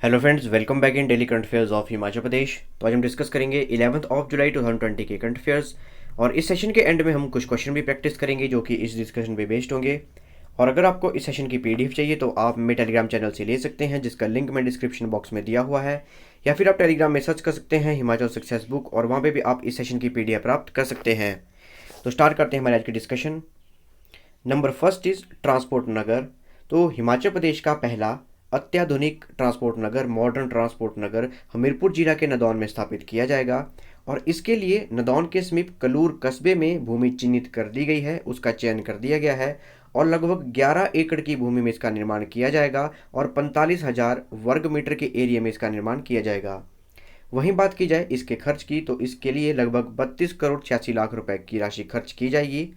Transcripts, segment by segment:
Hello friends, welcome back in daily current affairs of Himachal Pradesh. तो आज हम डिस्कस करेंगे 11 जुलाई 2020 के करंट अफेयर्स। और इस सेशन के एंड में हम कुछ क्वेश्चन भी प्रैक्टिस करेंगे जो कि इस डिस्कशन पे बेस्ड होंगे। और अगर आपको इस सेशन की पीडीएफ चाहिए तो आप मेरे टेलीग्राम चैनल से ले सकते हैं, जिसका लिंक मैं डिस्क्रिप्शन बॉक्स में दिया हुआ है, या फिर आप टेलीग्राम में सर्च कर सकते हैं हिमाचल सक्सेस बुक, और वहाँ पर भी आप इस सेशन की पीडीएफ प्राप्त कर सकते हैं। तो स्टार्ट करते हैं हमारे आज की discussion. Number first is transport Nagar. तो हिमाचल प्रदेश का पहला अत्याधुनिक transport Nagar, modern transport Nagar Hamirpur जिला के नदौन में स्थापित किया जाएगा। और इसके लिए नदौन के समीप कलूर कस्बे में भूमि चिन्हित कर दी गई है, उसका चयन कर दिया गया है। और लगभग 11 एकड़ की भूमि में इसका निर्माण किया जाएगा और 45,000 वर्ग मीटर के एरिया में इसका निर्माण किया जाएगा। वहीं बात की जाए इसके खर्च की, तो इसके लिए लगभग 32 करोड़ 86 लाख रुपए की राशि खर्च की जाएगी।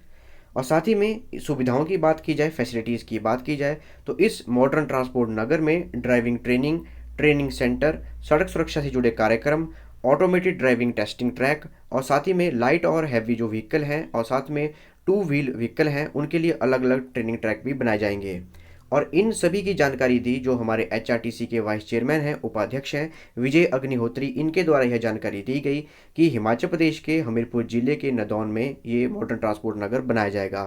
और साथ ही में सुविधाओं की बात की जाए, फैसिलिटीज़ की बात की जाए, तो इस मॉडर्न ट्रांसपोर्ट नगर में ड्राइविंग ट्रेनिंग, ट्रेनिंग सेंटर, सड़क सुरक्षा से जुड़े कार्यक्रम, ऑटोमेटेड ड्राइविंग टेस्टिंग ट्रैक, और साथ ही में लाइट और हैवी जो व्हीकल हैं और साथ में टू व्हील व्हीकल हैं उनके लिए अलग अलग ट्रेनिंग ट्रैक भी बनाए जाएंगे। और इन सभी की जानकारी दी जो हमारे एचआरटीसी के वाइस चेयरमैन हैं, उपाध्यक्ष हैं विजय अग्निहोत्री, इनके द्वारा यह जानकारी दी गई कि हिमाचल प्रदेश के हमीरपुर जिले के नदौन में ये मॉडर्न ट्रांसपोर्ट नगर बनाया जाएगा।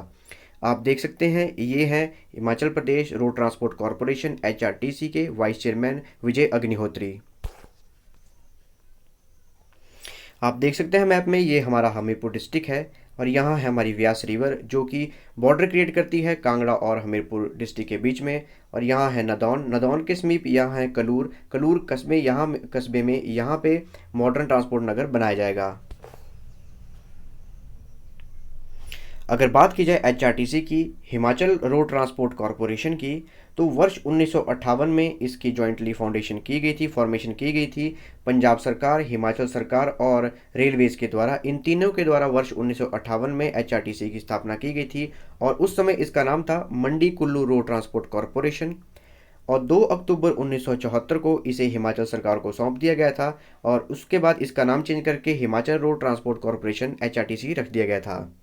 आप देख सकते हैं ये है Himachal Pradesh road transport corporation HRTC के वाइस चेयरमैन विजय अग्निहोत्री। आप देख सकते हैं मैप में, ये हमारा हमीरपुर डिस्ट्रिक्ट है और यहाँ है हमारी व्यास रिवर जो कि बॉर्डर क्रिएट करती है कांगड़ा और हमीरपुर डिस्ट्रिक्ट के बीच में। और यहाँ है नदौन, नदौन के समीप यहाँ है कलूर, कलूर कस्बे में यहाँ पे मॉडर्न ट्रांसपोर्ट नगर बनाया जाएगा। अगर बात की जाए एचआरटीसी की, हिमाचल रोड ट्रांसपोर्ट कॉरपोरेशन की, तो वर्ष 1958 में इसकी जॉइंटली फाउंडेशन की गई थी, फॉर्मेशन की गई थी। पंजाब सरकार, हिमाचल सरकार और रेलवेज के द्वारा, इन तीनों के द्वारा वर्ष 1958 में एचआरटीसी की स्थापना की गई थी। और उस समय इसका नाम था Mandi Kullu road transport corporation. और 2 अक्टूबर 1974 को इसे हिमाचल सरकार को सौंप दिया गया था और उसके बाद इसका नाम चेंज करके Himachal road transport corporation HRTC रख दिया गया था।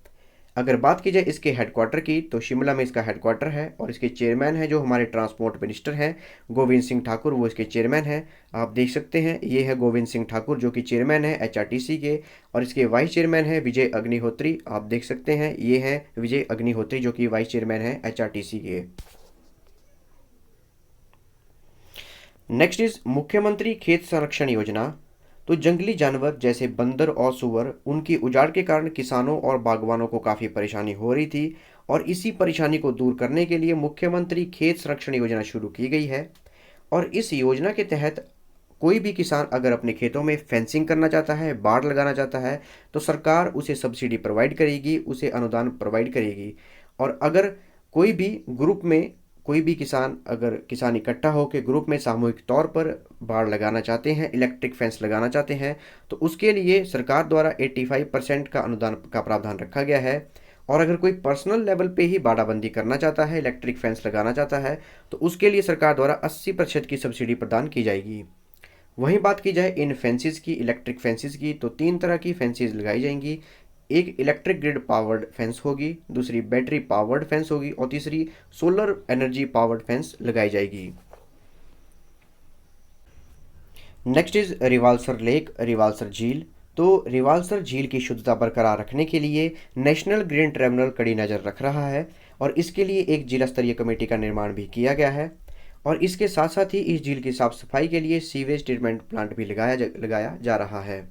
अगर बात की जाए इसके हेडक्वार्टर की, तो शिमला में इसका हेडक्वार्टर है और इसके चेयरमैन है जो हमारे ट्रांसपोर्ट मिनिस्टर हैं गोविंद सिंह ठाकुर, वो इसके चेयरमैन हैं। आप देख सकते हैं ये है गोविंद सिंह ठाकुर जो कि चेयरमैन है एचआरटीसी के, और इसके वाइस चेयरमैन है विजय अग्निहोत्री। आप देख सकते हैं ये हैं विजय अग्निहोत्री जो कि वाइस चेयरमैन है एचआरटीसी के। नेक्स्ट इज मुख्यमंत्री खेत संरक्षण योजना। तो जंगली जानवर जैसे बंदर और सुअर, उनकी उजाड़ के कारण किसानों और बागवानों को काफ़ी परेशानी हो रही थी। और इसी परेशानी को दूर करने के लिए मुख्यमंत्री खेत संरक्षण योजना शुरू की गई है। और इस योजना के तहत कोई भी किसान अगर अपने खेतों में फेंसिंग करना चाहता है, बाड़ लगाना चाहता है, तो सरकार उसे सब्सिडी प्रोवाइड करेगी, उसे अनुदान प्रोवाइड करेगी। और अगर कोई भी ग्रुप में कोई भी किसान, अगर किसान इकट्ठा होकर ग्रुप में सामूहिक तौर पर बाड़ लगाना चाहते हैं, इलेक्ट्रिक फेंस लगाना चाहते हैं, तो उसके लिए सरकार द्वारा 85% का अनुदान का प्रावधान रखा गया है। और अगर कोई पर्सनल लेवल पे ही बाड़ाबंदी करना चाहता है, इलेक्ट्रिक फेंस लगाना चाहता है, तो उसके लिए सरकार द्वारा 80% की सब्सिडी प्रदान की जाएगी। वहीं बात की जाए इन फेंसिस की, इलेक्ट्रिक फेंसिस की, तो 3 तरह की फेंसिस लगाई जाएंगी। एक इलेक्ट्रिक ग्रिड पावर्ड फेंस होगी, दूसरी बैटरी पावर्ड फेंस होगी और तीसरी सोलर एनर्जी पावर्ड फेंस लगाई जाएगी। Next is Rewalsar lake, Rewalsar झील। तो रिवाल्सर झील की शुद्धता बरकरार रखने के लिए नेशनल ग्रीन ट्रिब्यूनल कड़ी नज़र रख रहा है और इसके लिए एक जिला स्तरीय कमेटी का निर्माण भी किया गया है। और इसके साथ साथ ही इस झील की साफ सफाई के लिए सीवेज ट्रीटमेंट प्लांट भी लगाया जा रहा है।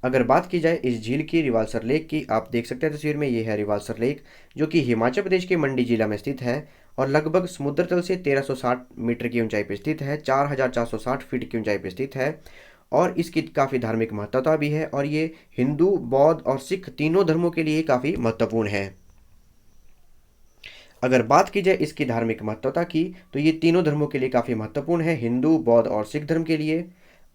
अगर बात की जाए इस झील की, रिवाल्सर लेक की, आप देख सकते हैं तस्वीर में, ये है रिवाल्सर लेक जो कि हिमाचल प्रदेश के मंडी जिला में स्थित है और लगभग समुद्र तल से 1360 मीटर की ऊंचाई पर स्थित है, 4460 फीट की ऊंचाई पर स्थित है। और इसकी काफ़ी धार्मिक महत्वता भी है और ये हिंदू, बौद्ध और सिख तीनों धर्मों के लिए काफ़ी महत्वपूर्ण है। अगर बात की जाए इसकी धार्मिक महत्वता की, तो ये तीनों धर्मों के लिए काफ़ी महत्वपूर्ण है, हिंदू, बौद्ध और सिख धर्म के लिए।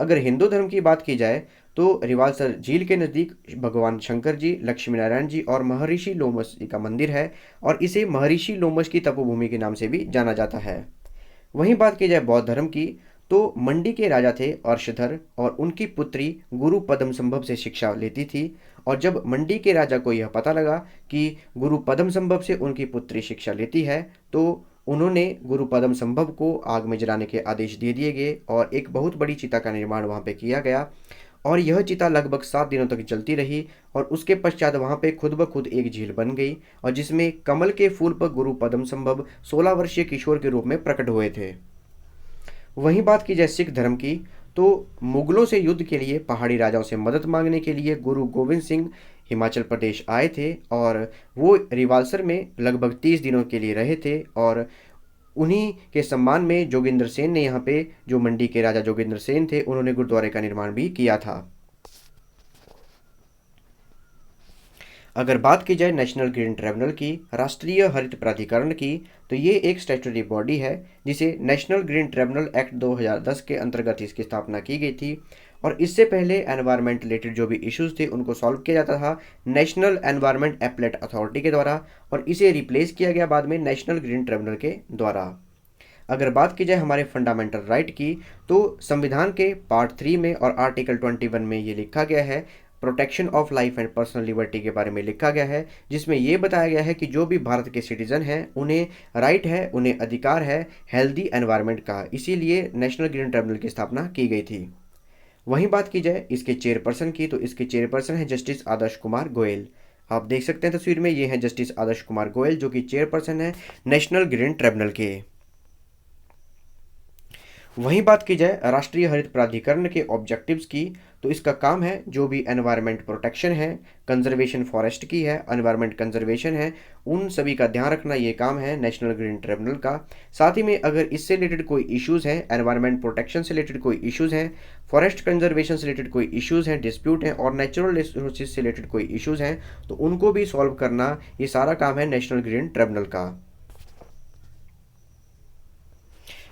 अगर हिंदू धर्म की बात की जाए तो रिवाल्सर झील के नज़दीक भगवान शंकर जी, लक्ष्मी नारायण जी और महर्षि लोमश जी का मंदिर है और इसे महर्षि लोमश की तपोभूमि के नाम से भी जाना जाता है। वहीं बात की जाए बौद्ध धर्म की, तो मंडी के राजा थे अर्शधर और उनकी पुत्री गुरु पद्मसंभव से शिक्षा लेती थी। और जब मंडी के राजा को यह पता लगा कि गुरु पद्मसंभव से उनकी पुत्री शिक्षा लेती है, तो उन्होंने गुरु पद्मसंभव को आग में जलाने के आदेश दे दिए गए और एक बहुत बड़ी चिता का निर्माण वहाँ पे किया गया और यह चिता लगभग 7 दिनों तक जलती रही और उसके पश्चात वहाँ पे खुद ब खुद एक झील बन गई और जिसमें कमल के फूल पर गुरु पद्मसंभव 16 वर्षीय किशोर के रूप में प्रकट हुए थे। वहीं बात की जाए सिख धर्म की, तो मुगलों से युद्ध के लिए पहाड़ी राजाओं से मदद मांगने के लिए गुरु गोविंद सिंह हिमाचल प्रदेश आए थे और वो रिवालसर में लगभग 30 दिनों के लिए रहे थे और उन्हीं के सम्मान में जोगिंदर सेन ने यहाँ पे, जो मंडी के राजा जोगिंदर सेन थे, उन्होंने गुरुद्वारे का निर्माण भी किया था। अगर बात की जाए नेशनल ग्रीन ट्रिब्यूनल की, राष्ट्रीय हरित प्राधिकरण की, तो ये एक स्टैट्यूटरी बॉडी है जिसे नेशनल ग्रीन ट्रिब्यूनल एक्ट 2010 के अंतर्गत इसकी स्थापना की गई थी और इससे पहले एनवायरनमेंट रिलेटेड जो भी इश्यूज थे उनको सॉल्व किया जाता था नेशनल एनवायरनमेंट एपलेट अथॉरिटी के द्वारा और इसे रिप्लेस किया गया बाद में नेशनल ग्रीन ट्रिब्यूनल के द्वारा। अगर बात की जाए हमारे फंडामेंटल राइट की, तो संविधान के पार्ट 3 में और आर्टिकल 21 में ये लिखा गया है, protection of life and personal liberty के बारे में लिखा गया है, जिसमें ये बताया गया है कि जो भी भारत के सिटीजन हैं उन्हें राइट है, उन्हें अधिकार है हेल्दी एनवायरनमेंट का, इसीलिए नेशनल ग्रीन ट्रिब्यूनल की स्थापना की गई थी। वहीं बात की जाए इसके चेयरपर्सन की, तो इसके चेयरपर्सन है जस्टिस आदर्श कुमार गोयल। आप देख सकते हैं तस्वीर में, ये हैं जस्टिस आदर्श कुमार गोयल जो कि चेयरपर्सन है नेशनल ग्रीन ट्रिब्यूनल के। वहीं बात की जाए राष्ट्रीय हरित प्राधिकरण के ऑब्जेक्टिव्स की, तो इसका काम है जो भी एनवायरनमेंट प्रोटेक्शन है, कंजर्वेशन फॉरेस्ट की है, एनवायरनमेंट कंजर्वेशन है, उन सभी का ध्यान रखना ये काम है नेशनल ग्रीन ट्रिब्यूनल का। साथ ही में अगर इससे रिलेटेड कोई इश्यूज़ हैं, एनवायरनमेंट प्रोटेक्शन से रिलेटेड कोई इश्यूज़ हैं, फॉरेस्ट कंजर्वेशन से रिलेटेड कोई इश्यूज़ हैं, डिस्प्यूट हैं और नेचुरल रिसोर्सेज से रिलेटेड कोई इश्यूज़ हैं, तो उनको भी सॉल्व करना ये सारा काम है नेशनल ग्रीन ट्रिब्यूनल का।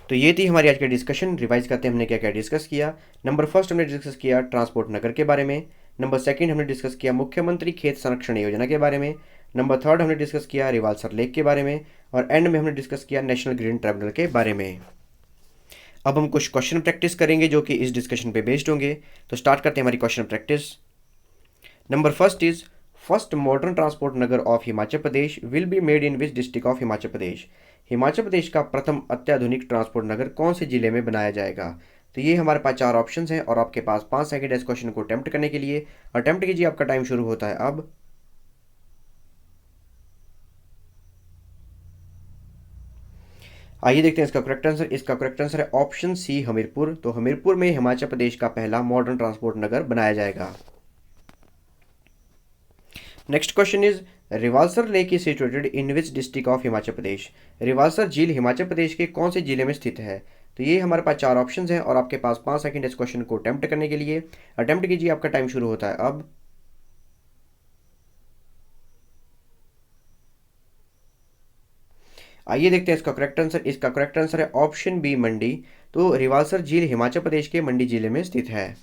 तो ये थी हमारी आज की डिस्कशन। रिवाइज करते हैं हमने क्या क्या डिस्कस किया। नंबर फर्स्ट हमने डिस्कस किया ट्रांसपोर्ट नगर के बारे में। नंबर सेकंड हमने डिस्कस किया मुख्यमंत्री खेत संरक्षण योजना के बारे में। नंबर थर्ड हमने डिस्कस किया रिवालसर लेक के बारे में और एंड में हमने डिस्कस किया नेशनल ग्रीन ट्रिब्यूनल के बारे में। अब हम कुछ क्वेश्चन प्रैक्टिस करेंगे जो कि इस डिस्कशन पे बेस्ड होंगे। तो स्टार्ट करते हैं हमारी question practice. Number first is first modern transport Nagar of Himachal Pradesh will be made in which district of Himachal Pradesh. Himachal Pradesh का प्रथम अत्याधुनिक ट्रांसपोर्ट नगर कौन से जिले में बनाया जाएगा। तो ये हमारे पास 4 ऑप्शंस हैं और आपके पास 5 सेकंड है इस क्वेश्चन को अटेम्प्ट करने के लिए। अटेम्प्ट कीजिए, आपका टाइम शुरू होता है अब। आइए देखते हैं इसका करेक्ट आंसर। इसका करेक्ट आंसर है ऑप्शन सी हमीरपुर। तो हमीरपुर में हिमाचल प्रदेश का पहला मॉडर्न ट्रांसपोर्ट नगर बनाया जाएगा। Next question is Rewalsar lake is situated in which district of Himachal Pradesh. Rewalsar झील हिमाचल प्रदेश के कौन से जिले में स्थित है। तो ये हमारे पास 4 ऑप्शंस हैं और आपके पास 5 सेकंड इस क्वेश्चन को अटेम्प्ट करने के लिए। अटेम्प्ट कीजिए, आपका टाइम शुरू होता है अब। आइए देखते हैं इसका करेक्ट आंसर। इसका करेक्ट आंसर है ऑप्शन बी मंडी। तो रिवालसर झील हिमाचल प्रदेश के मंडी जिले में स्थित है।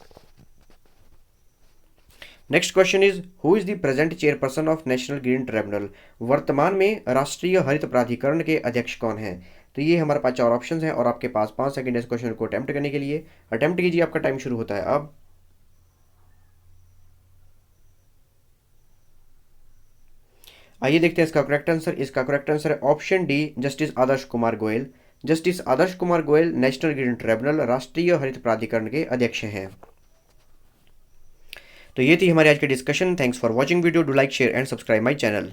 Next question is who is the present chairperson of national Green tribunal. वर्तमान में राष्ट्रीय हरित प्राधिकरण के अध्यक्ष कौन है। तो ये हमारे पास 4 ऑप्शंस हैं और आपके पास 5 सेकंड इस क्वेश्चन को अटेम्प्ट करने के लिए। अटेम्प्ट कीजिए, आपका टाइम शुरू होता है अब। आइए देखते हैं इसका करेक्ट आंसर। इसका करेक्ट आंसर है option D justice Adarsh Kumar Goel. Justice Adarsh Kumar Goel National Green Tribunal राष्ट्रीय हरित प्राधिकरण के अध्यक्ष हैं। तो ये थी हमारी आज की discussion. Thanks for watching video. Do like, share and subscribe my channel.